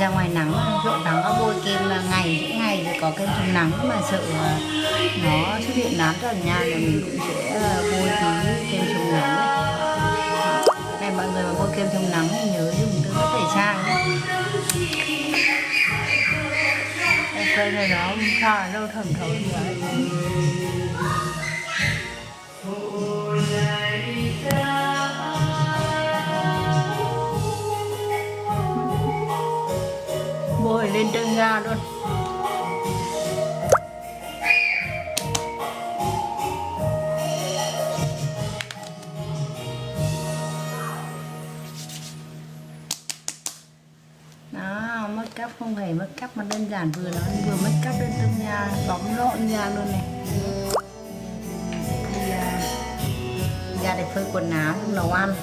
ra ngoài nắng chỗ nắng có bôi kem là ngày thì có kem chống nắng mà sợ nó xuất hiện nám ở nhà thì mình cũng sẽ bôi tí kem chống nắng ấy. Này mọi người mà bôi kem chống nắng thì nhớ dùng từ tẩy trang nhé. Cây này nó không sao đâu thẩm thấu gì đấy. Bôi lên chân da luôn. Đó, make up không phải make up mà đơn giản vừa make up lên chân da, bóng lộn da luôn này. Da để phơi quần áo, nấu ăn.